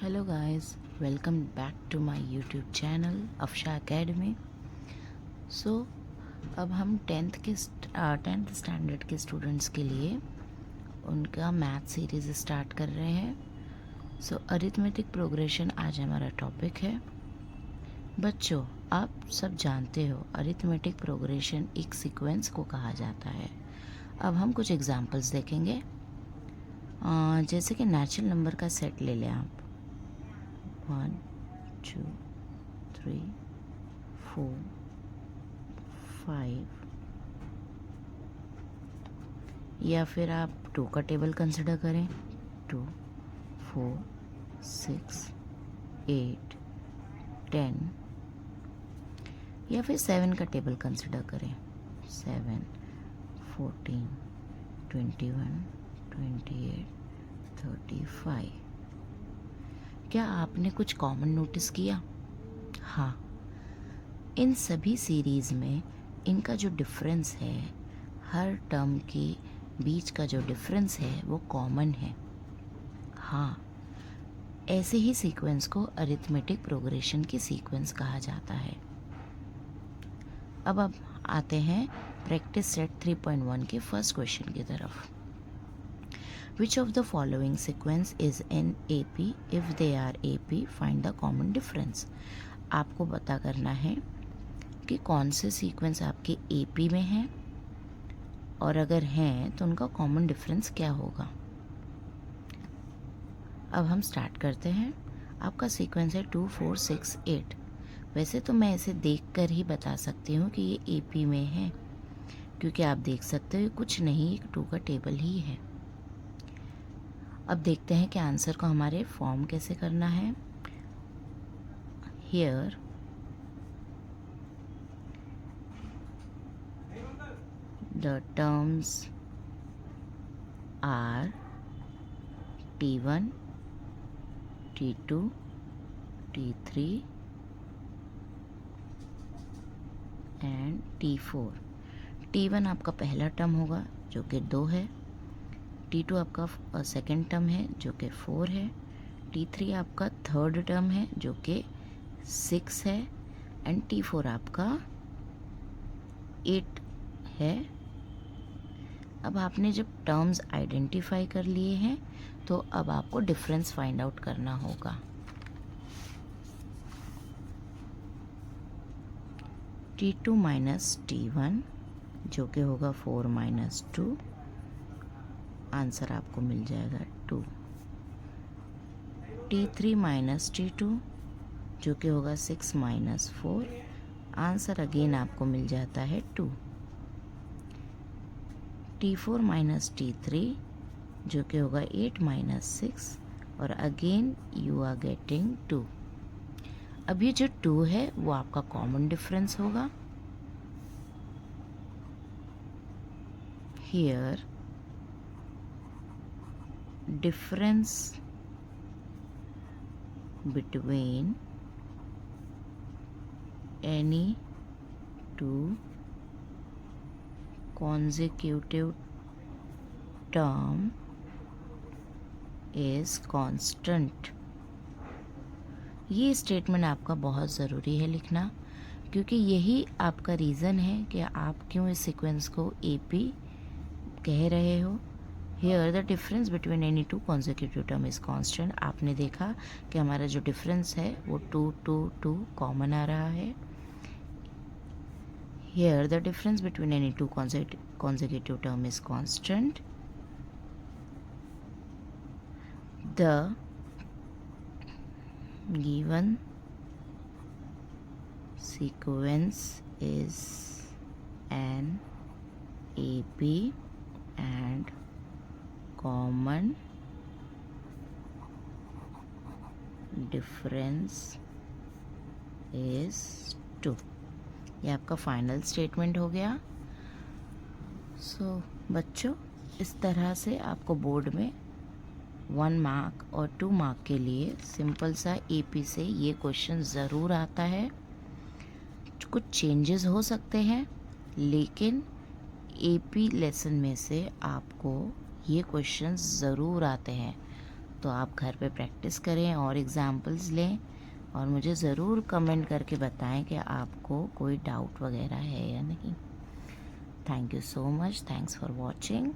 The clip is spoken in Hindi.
Hello guys, welcome back to my YouTube channel Afsha academy. अब हम टेंथ स्टैंडर्ड के स्टूडेंट्स के लिए उनका मैथ सीरीज़ स्टार्ट कर रहे हैं। अरिथमेटिक प्रोग्रेशन आज हमारा टॉपिक है। बच्चों, आप सब जानते हो अरिथमेटिक प्रोग्रेशन एक सीक्वेंस को कहा जाता है। अब हम कुछ एग्जांपल्स देखेंगे। जैसे कि नेचुरल नंबर का सेट ले लें आप, 1 2 3 4 5, या फिर आप 2 का टेबल कंसिडर करें, 2 4 6 8 10, या फिर 7 का टेबल कंसिडर करें, 7 14 21 28 35। क्या आपने कुछ कॉमन नोटिस किया? हाँ, इन सभी सीरीज़ में इनका जो डिफरेंस है, हर टर्म के बीच का जो डिफरेंस है वो कॉमन है। हाँ, ऐसे ही सीक्वेंस को अरिथमेटिक प्रोग्रेशन की सीक्वेंस कहा जाता है। अब आते हैं प्रैक्टिस सेट 3.1 के फर्स्ट क्वेश्चन की तरफ। Which of the following sequence is in AP? If they are AP, find the common difference. आपको पता करना है कि कौन से सीक्वेंस आपके AP में हैं, और अगर हैं तो उनका कॉमन डिफरेंस क्या होगा। अब हम स्टार्ट करते हैं। आपका सीक्वेंस है 2 4 6 8। वैसे तो मैं इसे देखकर ही बता सकती हूँ कि ये AP में है, क्योंकि आप देख सकते हो कुछ नहीं, एक 2 का टेबल ही है। अब देखते हैं कि आंसर को हमारे फॉर्म कैसे करना है। Here the terms are T1 T2 T3 and T4। T1 आपका पहला टर्म होगा जो कि 2 है, T2 आपका सेकेंड टर्म है जो कि 4 है, T3 आपका थर्ड टर्म है जो कि 6 है, एंड T4 आपका 8 है। अब आपने जब टर्म्स आइडेंटिफाई कर लिए हैं तो अब आपको डिफरेंस फाइंड आउट करना होगा। T2 माइनस T1 जो कि होगा 4 माइनस 2, आंसर आपको मिल जाएगा 2। T3 माइनस T2 जो कि होगा 6 माइनस 4, आंसर अगेन आपको मिल जाता है 2। T4 माइनस T3 जो कि होगा 8 माइनस 6, और अगेन यू आर गेटिंग 2। अब ये जो 2 है वो आपका कॉमन डिफरेंस होगा। Here difference between any two consecutive term is constant। ये स्टेटमेंट आपका बहुत ज़रूरी है लिखना, क्योंकि यही आपका रीज़न है कि आप क्यों इस सीक्वेंस को AP कह रहे हो। Here the difference between any two consecutive term is constant। आपने देखा कि हमारा जो डिफरेंस है वो 2 2 2 कॉमन आ रहा है। Here the difference between any two consecutive term is constant। The given sequence is an AP and common difference is 2। ये आपका फाइनल स्टेटमेंट हो गया। बच्चों, इस तरह से आपको बोर्ड में 1 मार्क और 2 मार्क के लिए सिंपल सा AP से ये क्वेश्चन ज़रूर आता है। कुछ चेंजेस हो सकते हैं, लेकिन AP लेसन में से आपको ये क्वेश्चंस ज़रूर आते हैं। तो आप घर पे प्रैक्टिस करें और एग्जाम्पल्स लें और मुझे ज़रूर कमेंट करके बताएं कि आपको कोई डाउट वगैरह है या नहीं। Thank you so much, thanks for watching.